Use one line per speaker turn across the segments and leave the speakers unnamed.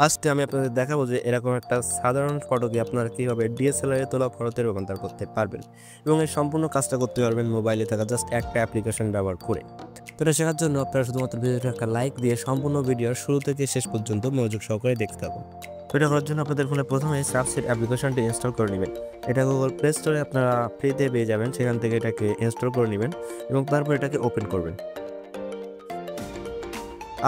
আজকে আমি আপনাদের দেখাবো যে এরকম একটা সাধারণ ফটোকে আপনারা কীভাবে ডিএসএলআর এ তোলা ফটোতে রূপান্তর করতে পারবেন এবং এই সম্পূর্ণ কাজটা করতে পারবেন মোবাইলে থাকা জাস্ট একটা অ্যাপ্লিকেশন ব্যবহার করে। তো এটা শেখার জন্য আপনারা শুধুমাত্র ভিডিওটা একটা লাইক দিয়ে সম্পূর্ণ ভিডিওর শুরু থেকে শেষ পর্যন্ত মনোযোগ সহকারে দেখতে থাকুন। তো এটা করার জন্য আপনাদের ফোনে প্রথমে সাবসেট অ্যাপ্লিকেশনটি ইনস্টল করে নেবেন। এটা গুগল প্লে স্টোরে আপনারা ফ্রিতে পেয়ে যাবেন, সেখান থেকে এটাকে ইনস্টল করে নেবেন এবং তারপর এটাকে ওপেন করবেন।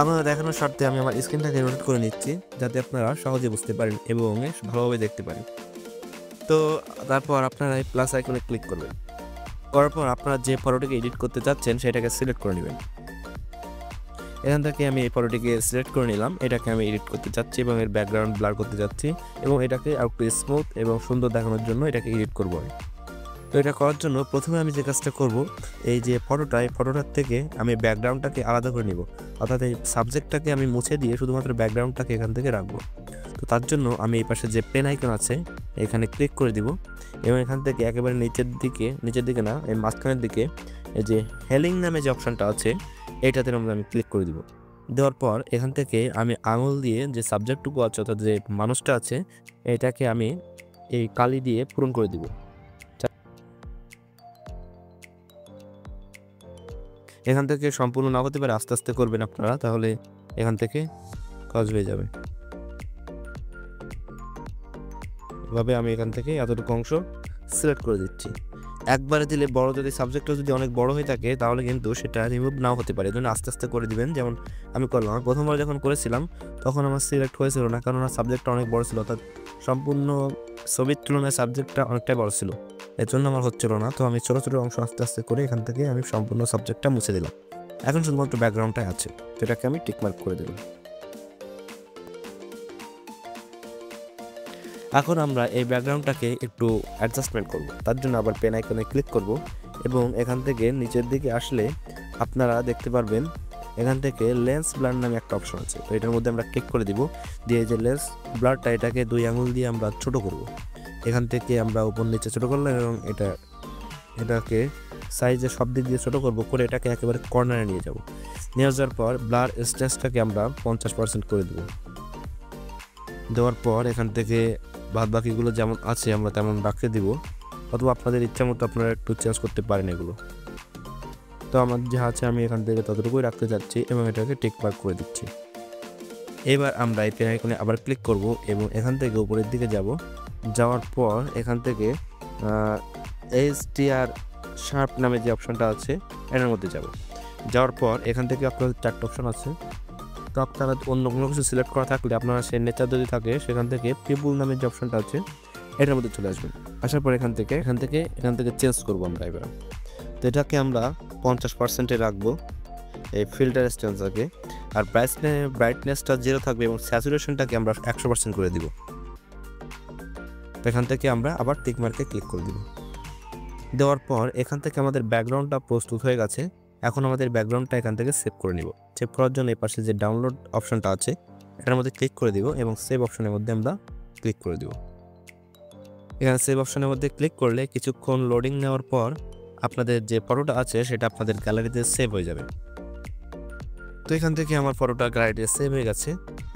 আপনারা দেখানোর স্বার্থে আমি আমার স্ক্রিনটাকে রোটেট করে নিচ্ছি যাতে আপনারা সহজে বুঝতে পারেন এবং ভালোভাবে দেখতে পারেন। তো তারপর আপনারা এই প্লাস আইকনে ক্লিক করবেন। করার পর আপনারা যে ফটোটিকে এডিট করতে চাচ্ছেন সেটাকে সিলেক্ট করে নেবেন। এখান থেকে আমি এই ফটোটিকে সিলেক্ট করে নিলাম। এটাকে আমি এডিট করতে চাচ্ছি এবং এর ব্যাকগ্রাউন্ড ব্লার করতে যাচ্ছি এবং এটাকে একটু স্মুথ এবং সুন্দর দেখানোর জন্য এটাকে এডিট করব আমি। তো এটা করার জন্য প্রথমে আমি যে কাজটা করব, এই যে ফটোটার থেকে আমি ব্যাকগ্রাউন্ডটাকে আলাদা করে নিব, অর্থাৎ এই সাবজেক্টটাকে আমি মুছে দিয়ে শুধুমাত্র ব্যাকগ্রাউন্ডটাকে এখান থেকে রাখবো। তো তার জন্য আমি এই পাশে যে পেন আইকন আছে এখানে ক্লিক করে দিব এবং এখান থেকে একেবারে নিচের দিকে না, এই মাঝখানের দিকে এই যে হেলিং নামে যে অপশানটা আছে এইটাতে আমি ক্লিক করে দিব। দেওয়ার পর এখান থেকে আমি আঙুল দিয়ে যে সাবজেক্টটুকু আছে অর্থাৎ যে মানুষটা আছে এটাকে আমি এই কালি দিয়ে পূরণ করে দিব। এখান থেকে সম্পূর্ণ না হতে পারে, আস্তে আস্তে করবেন আপনারা, তাহলে এখান থেকে কাজ হয়ে যাবে। এভাবে আমি এখান থেকে এতটুকু অংশ সিলেক্ট করে দিচ্ছি। একবারে দিলে বড়, যদি সাবজেক্টটা যদি অনেক বড় হয়ে থাকে তাহলে কিন্তু সেটা রিমুভ নাও হতে পারে, এজন্য আস্তে আস্তে করে দিবেন। যেমন আমি করলাম, প্রথমবার যখন করেছিলাম তখন আমার সিলেক্ট হয়েছিল না, কারণ সাবজেক্টটা অনেক বড় ছিল, অর্থাৎ সম্পূর্ণ ছবির তুলনায় সাবজেক্টটা অনেকটাই বড় ছিল, এর জন্য আমার হচ্ছিল না। তো আমি ছোটো ছোটো অংশ আস্তে আস্তে করে এখান থেকে আমি সম্পূর্ণ সাবজেক্টটা মুছে দিলাম। এখন শুধুমাত্র ব্যাকগ্রাউন্ডটাই আছে, সেটাকে আমি টিকমার্ক করে দিলাম। এখন আমরা এই ব্যাকগ্রাউন্ডটাকে একটু অ্যাডজাস্টমেন্ট করব। তার জন্য আবার পেন আইকনে ক্লিক করব এবং এখান থেকে নিচের দিকে আসলে আপনারা দেখতে পারবেন এখান থেকে লেন্স ব্লার নামে একটা অপশন আছে। তো এটার মধ্যে আমরা ক্লিক করে দিব, দিয়ে যে লেন্স ব্লারটা এটাকে 2 আঙুল দিয়ে আমরা ছোট করব। এখান থেকে আমরা উপর নিচে ছোট করলাম এবং এটাকে সাইজে সব দিক দিয়ে ছোট করব, করে এটাকে একেবারে কর্নারে নিয়ে যাওয়ার পর ব্লার স্ট্রেসটাকে আমরা 50% করে দেব। দেওয়ার পর এখান থেকে বাদ বাকিগুলো যেমন আছে আমরা তেমন রাখতে দিব, অথবা আপনাদের ইচ্ছা মতো আপনারা একটু চেঞ্জ করতে পারেন এগুলো। তো আমার যা আছে আমি এখান থেকে ততটুকুই রাখতে যাচ্ছি এবং এটাকে টিক মার্ক করে দিচ্ছি। এবার আমরা এই পেন আইকনে আবার ক্লিক করব এবং এখান থেকে উপরের দিকে যাওয়ার পর এখান থেকে HDR শার্প নামে যে অপশনটা আছে এটার মধ্যে যাওয়ার পর এখান থেকে আপনাদের 4টা অপশন আছে। তো আপনারা অন্য কোনো কিছু সিলেক্ট করা থাকলে আপনারা সেই নেচার যদি থাকে সেখান থেকে পিপল নামের যে অপশনটা আছে এটার মধ্যে চলে আসবেন। আসার পর এখান থেকে চেঞ্জ করবো আমরা এবার। তো এটাকে আমরা 50%-এ রাখবো, এই ফিল্টার স্ট্রেন্থটাকে, আর ব্রাইটনেসটা 0 থাকবে এবং স্যাচুরেশনটাকে আমরা 100% করে দিব। তো এখান থেকে আমরা আবার টিক মার্কে ক্লিক করে দিব। দেওয়ার পর এখান থেকে আমাদের ব্যাকগ্রাউন্ডটা প্রস্তুত হয়ে গেছে। এখন আমাদের ব্যাকগ্রাউন্ডটা এখান থেকে সেভ করে নিব। সেভ করার জন্য এই পাশে যে ডাউনলোড অপশনটা আছে এটার মধ্যে ক্লিক করে দিব এবং সেভ অপশনের মধ্যে আমরা ক্লিক করে দিব। এখানে সেভ অপশনের মধ্যে ক্লিক করলে কিছুক্ষণ লোডিং নেওয়ার পর আপনাদের যে ফটোটা আছে সেটা আপনাদের গ্যালারিতে সেভ হয়ে যাবে। তো এখান থেকে আমার ফটোটা গ্যালারিতে সেভ হয়ে গেছে।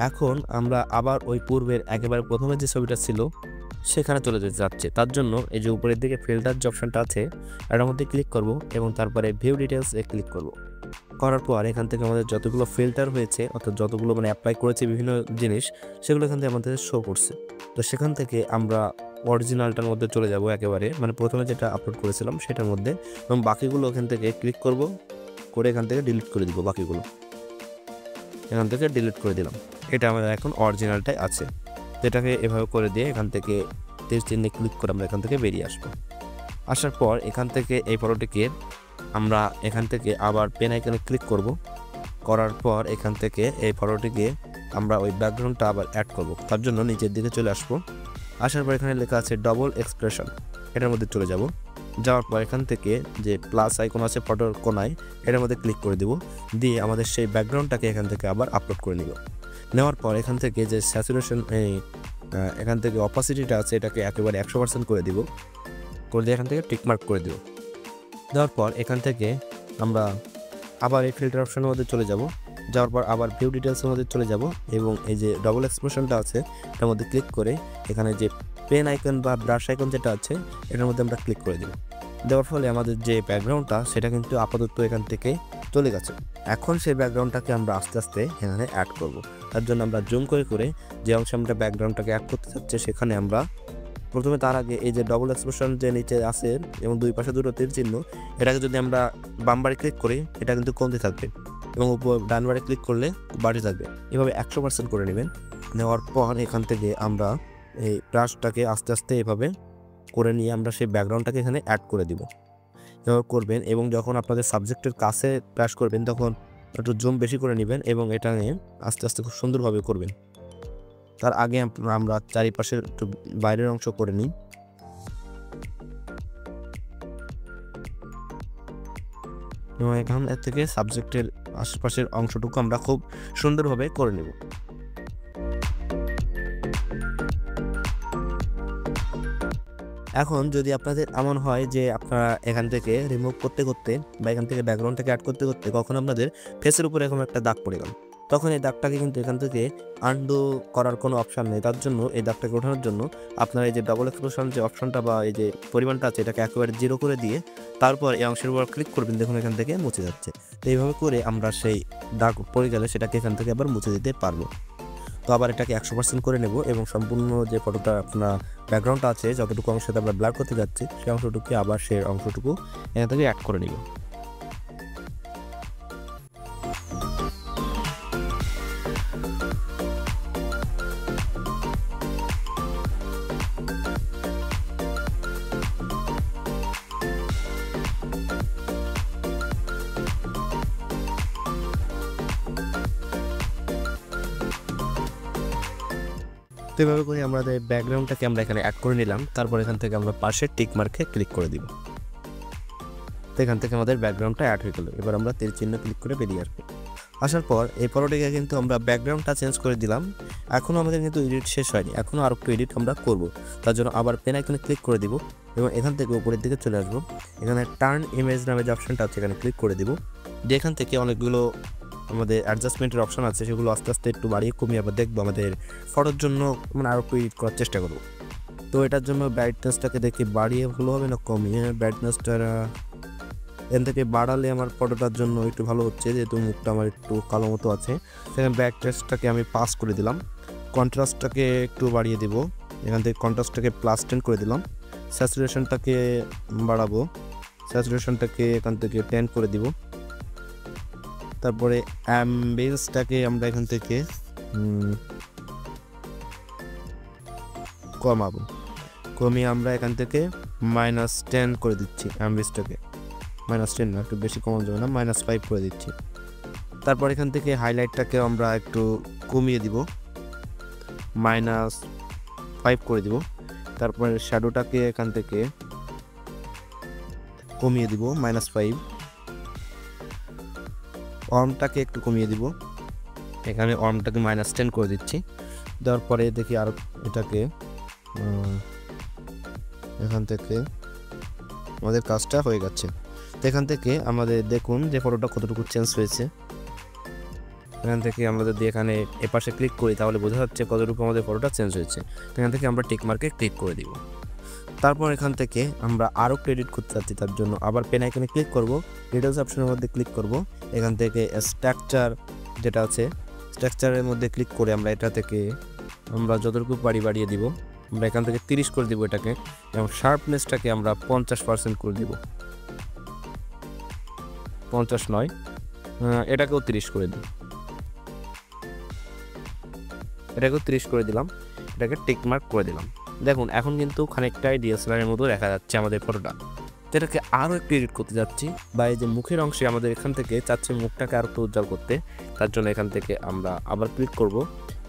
এখন আমরা আবার ওই পূর্বের একেবারে প্রথমে যে ছবিটা ছিল সেখানে চলে যেতে যাচ্ছে। তার জন্য এই যে উপরের দিকে ফিল্টার যে অপশনটা আছে এটার মধ্যে ক্লিক করব এবং তারপরে ভিউ ডিটেলসে ক্লিক করব। করার পর এখান থেকে আমাদের যতগুলো ফিল্টার হয়েছে, অর্থাৎ যতগুলো অ্যাপ্লাই করেছে বিভিন্ন জিনিস, সেগুলো এখান থেকে আমাদের শো করছে। তো সেখান থেকে আমরা অরিজিনালটার মধ্যে চলে যাব, একেবারে প্রথমে যেটা আপলোড করেছিলাম সেটার মধ্যে, এবং বাকিগুলো এখান থেকে ক্লিক করব, করে এখান থেকে ডিলিট করে দিব। বাকিগুলো এখান থেকে ডিলিট করে দিলাম। এটা আমাদের এখন অরিজিনালটাই আছে। যেটাকে এভাবে করে দিয়ে এখান থেকে তীর চিহ্নে ক্লিক করে আমরা এখান থেকে বেরিয়ে আসবো। আসার পর এখান থেকে এই ফটোটিকে আমরা এখান থেকে আবার পেন আইকনে ক্লিক করব। করার পর এখান থেকে এই ফটোটিকে আমরা ওই ব্যাকগ্রাউন্ডটা আবার অ্যাড করব। তার জন্য নিচের দিকে চলে আসবো। আসার পর এখানে লেখা আছে ডবল এক্সপ্রেশন, এটার মধ্যে চলে যাওয়ার পর এখান থেকে যে প্লাস আইকন আছে ফটোর কোনায় এটার মধ্যে ক্লিক করে দিব, দিয়ে আমাদের সেই ব্যাকগ্রাউন্ডটাকে এখান থেকে আবার আপলোড করে নেওয়ার পর এখান থেকে যে স্যাচুরেশন এখান থেকে অপাসিটিটা আছে এটাকে একেবারে 100% করে দিব, করে দিয়ে এখান থেকে টিকমার্ক করে দিব। দেওয়ার পর এখান থেকে আমরা আবার এই ফিল্টার অপশনের মধ্যে চলে যাব। যাওয়ার পর আবার ভিউ ডিটেলসের মধ্যে চলে যাব এবং এই যে ডবল এক্সপ্রেশনটা আছে এটার মধ্যে ক্লিক করে এখানে যে পেন আইকন বা ব্রাশ আইকন যেটা আছে এটার মধ্যে আমরা ক্লিক করে দেব। দেওয়ার ফলে আমাদের যে ব্যাকগ্রাউন্ডটা সেটা কিন্তু আপাতত এখান থেকে চলে গেছে। এখন সেই ব্যাকগ্রাউন্ডটাকে আমরা আস্তে আস্তে এখানে অ্যাড করব। তার জন্য আমরা জুম করে করে যে অংশে আমরা ব্যাকগ্রাউন্ডটাকে অ্যাড করতে চাচ্ছি সেখানে আমরা প্রথমে তার আগে এই যে ডবল এক্সপ্রেশন যে নিচে আছে এবং দুই পাশে দুটো তীর চিহ্ন এটাকে যদি আমরা বামবারে ক্লিক করি এটা কিন্তু কমতে থাকবে এবং উপর ডানবারে ক্লিক করলে বাড়তে থাকবে। এভাবে 100% করে নেবেন। নেওয়ার পর এখান থেকে আমরা এই ব্রাশটাকে আস্তে আস্তে এভাবে করে নিয়ে আমরা সেই ব্যাকগ্রাউন্ডটাকে এখানে অ্যাড করে দিব। এভাবে করবেন এবং যখন আপনাদের সাবজেক্টের কাছে ব্রাশ করবেন তখন একটু জুম বেশি করে নেবেন এবং এটা নিয়ে আস্তে আস্তে খুব সুন্দরভাবে করবেন। তার আগে আমরা চারিপাশের একটু বাইরের অংশ করে নিই। এবং এখান থেকে সাবজেক্টের আশেপাশের অংশটুকু আমরা খুব সুন্দরভাবে করে নেব। এখন যদি আপনাদের এমন হয় যে আপনারা এখান থেকে রিমুভ করতে করতে বা এখান থেকে ব্যাকগ্রাউন্ডটাকে অ্যাড করতে করতে কখন আপনাদের ফেসের উপরে এরকম একটা দাগ পড়ে গেল, তখন এই দাগটাকে কিন্তু এখান থেকে আনডু করার কোনো অপশান নেই। তার জন্য এই দাগটাকে ওঠানোর জন্য আপনার এই যে ডবল এক্সপ্রেশন যে অপশনটা বা এই যে পরিমাণটা আছে এটাকে একেবারে 0 করে দিয়ে তারপর এই অংশের উপর ক্লিক করবেন, দেখুন এখান থেকে মুছে যাচ্ছে। তো এইভাবে করে আমরা সেই দাগ পড়ে গেলে সেটাকে এখান থেকে আবার মুছে দিতে পারবো। তো আবার এটাকে 100% করে নেব এবং সম্পূর্ণ যে ফটোটা আপনার ব্যাকগ্রাউন্ডটা আছে যতটুকু অংশতে আমরা ব্লার করতে যাচ্ছি সেই অংশটুকু আবার সেই অংশটুকু এখান থেকে অ্যাড করে নিব। তো এভাবে করে আমাদের ব্যাকগ্রাউন্ডটাকে আমরা এখানে অ্যাড করে নিলাম। তারপর এখান থেকে আমরা পাশে টিক মার্কে ক্লিক করে দিব। তো এখান থেকে আমাদের ব্যাকগ্রাউন্ডটা অ্যাড হয়ে গেল। এবার আমরা তীর চিহ্ন ক্লিক করে বেরিয়ে আসবো। আসার পর এই ফটোটিকে কিন্তু আমরা ব্যাকগ্রাউন্ডটা চেঞ্জ করে দিলাম। এখনও আমাদের কিন্তু এডিট শেষ হয়নি, এখনও আরও একটু এডিট আমরা করব। তার জন্য আবার পেন আইকনে ক্লিক করে দিব এবং এখান থেকে উপরের দিকে চলে আসবো। এখানে টার্ন ইমেজ নামে যে অপশনটা আছে এখানে ক্লিক করে দিব। যে এখান থেকে অনেকগুলো আমাদের অ্যাডজাস্টমেন্টের অপশন আছে সেগুলো আস্তে আস্তে একটু বাড়িয়ে কমিয়ে আবার দেখবো আমাদের ফটোর জন্য আরও একটু এডিট করার চেষ্টা করবো। তো এটার জন্য ব্রাইটনেসটাকে দেখি বাড়িয়ে ভালো হবে না কমিয়ে। ব্রাইটনেসটা এখান থেকে বাড়ালে আমার ফটোটার জন্য একটু ভালো হচ্ছে, যেহেতু মুখটা আমার একটু কালো মতো আছে। সেখানে ব্রাইটনেসটাকে আমি পাস করে দিলাম। কন্ট্রাস্টটাকে একটু বাড়িয়ে দেব, এখান থেকে কন্ট্রাস্টটাকে +10 করে দিলাম। স্যাচুরেশনটাকে বাড়াবো, স্যাচুরেশনটাকে এখান থেকে 10 করে দিব। তারপরে অ্যাম্বিয়েন্সটাকে আমরা এখান থেকে কমাবো, কমিয়ে আমরা এখান থেকে -10 করে দিচ্ছি। অ্যাম্বিয়েন্সটাকে -10 না, একটু বেশি কমানো যাবে না, -5 করে দিচ্ছি। তারপর এখান থেকে হাইলাইটটাকে আমরা একটু কমিয়ে দিব, -5 করে দিব। তারপরে শ্যাডোটাকে এখান থেকে কমিয়ে দিব -5। অর্মটাকে একটু কমিয়ে দিব, এখানে অর্মটাকে -10 করে দিচ্ছি। দেওয়ার পরে দেখি আর এটাকে এখান থেকে আমাদের কাজটা হয়ে গেছে। তো এখান থেকে আমাদের দেখুন যে ফটোটা কতটুকু চেঞ্জ হয়েছে। এখান থেকে আমরা যদি এখানে এপাশে ক্লিক করি তাহলে বোঝা যাচ্ছে কতটুকু আমাদের ফটোটা চেঞ্জ হয়েছে। এখান থেকে আমরা টিক মার্কে ক্লিক করে দিব। তারপর এখান থেকে আমরা আরও এডিট করতে চাচ্ছি, তার জন্য আবার পেন আইকনে ক্লিক করব, ডিটেলস অপশনের মধ্যে ক্লিক করব। এখান থেকে স্ট্রাকচার যেটা আছে স্ট্রাকচারের মধ্যে ক্লিক করে আমরা এটা থেকে আমরা যতটুকু বাড়িয়ে দিব। আমরা এখান থেকে 30 করে দিব এটাকে, এবং শার্পনেসটাকে আমরা 50% করে দিব। 50 নয়, এটাকেও 30 করে দিই, এটাকেও 30 করে দিলাম। এটাকে টিক মার্ক করে দিলাম। দেখুন এখন কিন্তু খানিকটাই ডিএসএলআরের মতো দেখা যাচ্ছে আমাদের ফটোটা। তো এটাকে আরও একটু এডিট করতে যাচ্ছি, বা এই যে মুখের অংশে আমাদের এখান থেকে চাচ্ছি মুখটাকে আরও একটু উজ্জ্বল করতে। তার জন্য এখান থেকে আমরা আবার ক্লিক করব,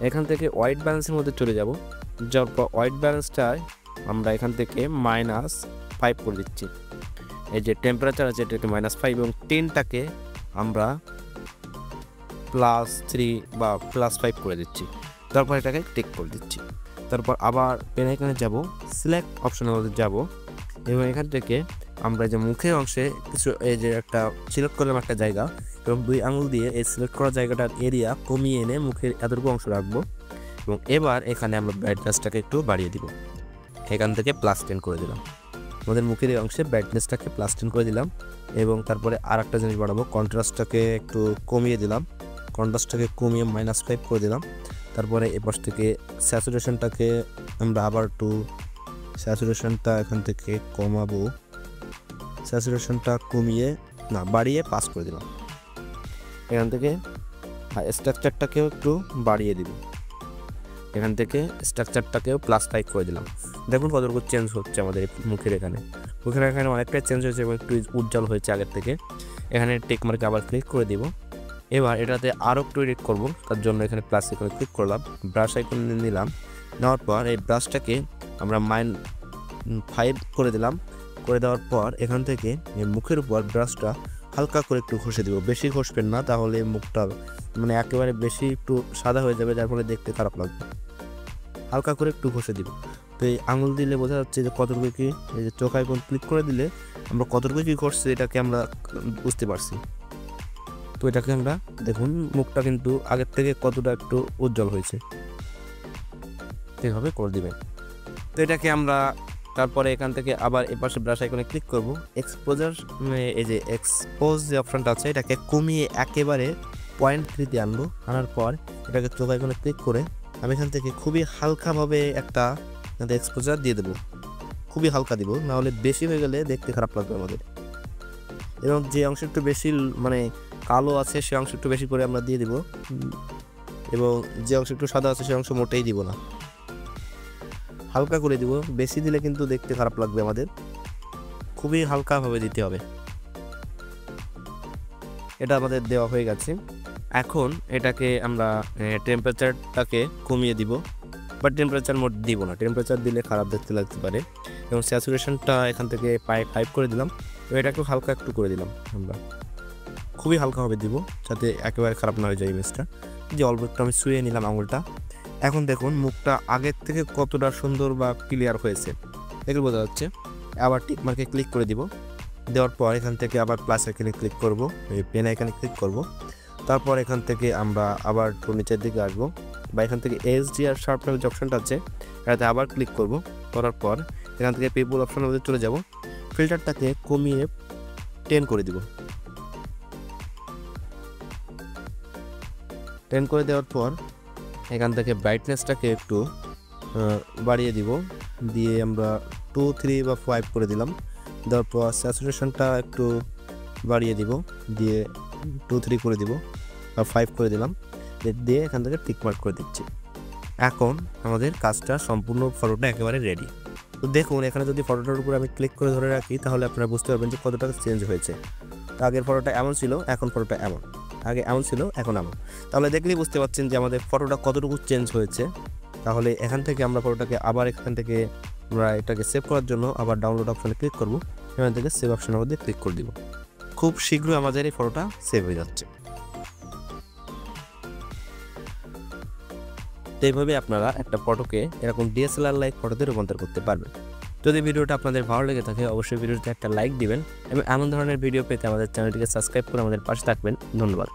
এখান থেকে হোয়াইট ব্যালেন্সের মধ্যে চলে যাব। যাওয়ার পর হোয়াইট ব্যালেন্সটায় আমরা এখান থেকে -5 করে দিচ্ছি। এই যে টেম্পারেচার আছে এটাকে -5 এবং টেনটাকে আমরা +3 বা +5 করে দিচ্ছি। তারপর এটাকে টিক করে দিচ্ছি। তারপর আবার পেন আইকনে যাব, সিলেক্ট অপশনের মধ্যে যাব এবং এখান থেকে আমরা যে মুখের অংশে কিছু এই যে একটা সিলেক্ট করলাম একটা জায়গা, এবং 2 আঙুল দিয়ে এই সিলেক্ট করা জায়গাটার এরিয়া কমিয়ে এনে মুখের এতটুকু অংশ রাখবো এবং এবার এখানে আমরা ব্রাইটনেসটাকে একটু বাড়িয়ে দিব। এখান থেকে +10 করে দিলাম। আমাদের মুখের এই অংশে ব্রাইটনেসটাকে +10 করে দিলাম এবং তারপরে আর একটা জিনিস বাড়াবো, কন্ট্রাস্টটাকে একটু কমিয়ে দিলাম। কন্ট্রাস্টটাকে কমিয়ে -5 করে দিলাম। তারপরে এপাশ থেকে স্যাচুরেশনটাকে আমরা আবার একটু স্যাচুরেশনটা এখান থেকে কমাবো, স্যাচুরেশনটা কমিয়ে বাড়িয়ে 5 করে দিলাম। এখান থেকে স্ট্রাকচারটাকেও একটু বাড়িয়ে দিব। এখান থেকে স্ট্রাকচারটাকেও +5 করে দিলাম। দেখুন কতটুকু চেঞ্জ হচ্ছে আমাদের মুখের এখানে অনেকটাই চেঞ্জ হয়েছে এবং একটু উজ্জ্বল হয়েছে আগের থেকে। এখানে টিক মার্কে আবার ক্লিক করে দিব। এবার এটাতে আরও একটু এডিট করবো, তার জন্য এখানে প্লাস আইকনে ক্লিক করলাম, ব্রাশ আইকনে নিলাম। নেওয়ার পর এই ব্রাশটাকে আমরা -5 করে দিলাম। করে দেওয়ার পর এখান থেকে এই মুখের উপর ব্রাশটা হালকা করে একটু ঘষে দিব। বেশি ঘষবেন না, তাহলে মুখটা মানে একেবারে বেশি একটু সাদা হয়ে যাবে, যার ফলে দেখতে খারাপ লাগবে। হালকা করে একটু ঘষে দিব। তো এই আঙুল দিলে বোঝা যাচ্ছে যে কতটুকু কি, এই যে চোখ আইকন ক্লিক করে দিলে আমরা কতটুকু কি করছি এটাকে আমরা বুঝতে পারছি। তো এটাকে আমরা দেখুন মুখটা কিন্তু আগের থেকে কতটা একটু উজ্জ্বল হয়েছে, এভাবে করে দিবেন। তো এটাকে আমরা তারপরে এখান থেকে আবার এপাশে ব্রাশ আইকনে ক্লিক করব। এক্সপোজার এই যে এক্সপোজ যে অপশনটা আছে এটাকে কমিয়ে একেবারে 0.3 আনবো। আনার পর এটাকে চোখ আইকনে ক্লিক করে আমি এখান থেকে খুবই হালকাভাবে একটা এক্সপোজার দিয়ে দেবো। খুবই হালকা দিব, নাহলে বেশি হয়ে গেলে দেখতে খারাপ লাগবে আমাদের। এবং যে অংশ একটু বেশি মানে কালো আছে সে অংশ একটু বেশি করে আমরা দিয়ে দিব, এবং যে অংশ একটু সাদা আছে সে অংশ মোটেই দিব না, হালকা করে দিব। বেশি দিলে কিন্তু দেখতে খারাপ লাগবে আমাদের, খুবই হালকাভাবে দিতে হবে। এটা আমাদের দেওয়া হয়ে গেছে। এখন এটাকে আমরা টেম্পারেচারটাকে কমিয়ে দিব, বাট টেম্পারেচার মোট দিব না, টেম্পারেচার দিলে খারাপ দেখতে লাগতে পারে। এবং স্যাচুরেশনটা এখান থেকে 5 করে দিলাম। তো এটাকেও হালকা একটু করে দিলাম, আমরা খুবই হালকাভাবে দিব যাতে একেবারে খারাপ না হয়ে যায় ইমেজটা। যে অল্প একটু আমি শুয়ে নিলাম আঙুলটা। এখন দেখুন মুখটা আগের থেকে কতটা সুন্দর বা ক্লিয়ার হয়েছে, এগুলো বোঝা যাচ্ছে। আবার টিক মার্কে ক্লিক করে দিব। দেওয়ার পর এখান থেকে আবার প্লাস আইকনে ক্লিক করব, এই পেন আইকনে ক্লিক করব। তারপর এখান থেকে আমরা আবার একটু নিচের দিকে আসবো, বা এখান থেকে HDR শার্পনেস যে অপশনটা আছে এটাতে আবার ক্লিক করব। করার পর এখান থেকে পিপল অপশনের মধ্যে চলে যাব। ফিল্টারটাকে কমিয়ে 10 করে দিব। 10 করে দেওয়ার পর এখান থেকে ব্রাইটনেসটাকে একটু বাড়িয়ে দিব, দিয়ে আমরা 2, 3 বা 5 করে দিলাম। দেওয়ার পর স্যাচুরেশনটা একটু বাড়িয়ে দিব, দিয়ে 2, 3 করে দিব বা 5 করে দিলাম, দিয়ে এখান থেকে টিক মার্ক করে দিচ্ছি। এখন আমাদের কাজটা সম্পূর্ণ ফটোটা একেবারে রেডি। তো দেখুন এখানে যদি ফটোটার উপর আমি ক্লিক করে ধরে রাখি তাহলে আপনারা বুঝতে পারবেন যে কতটা চেঞ্জ হয়েছে। আগের ফটোটা এমন ছিল, এখন ফটোটা এমন, আগে এমন ছিল, এখন এমন। তাহলে দেখলেই বুঝতে পারছেন যে আমাদের ফটোটা কতটুকু চেঞ্জ হয়েছে। তাহলে এখান থেকে আমরা ফটোটাকে আবার এখান থেকে আমরা এটাকে সেভ করার জন্য আবার ডাউনলোড অপশনে ক্লিক করব। এখান থেকে সেভ অপশনের মধ্যে ক্লিক করে দিব। খুব শীঘ্রই আমাদের এই ফটোটা সেভ হয়ে যাচ্ছে। তো এইভাবে আপনারা একটা ফটোকে এরকম DSLR লাইক ফটোতে রূপান্তর করতে পারবেন। যদি ভিডিওটা আপনাদের ভালো লেগে থাকে অবশ্যই ভিডিওতে একটা লাইক দিবেন এবং এমন ধরনের ভিডিও পেতে আমাদের চ্যানেলটিকে সাবস্ক্রাইব করে আমাদের পাশে থাকবেন। ধন্যবাদ।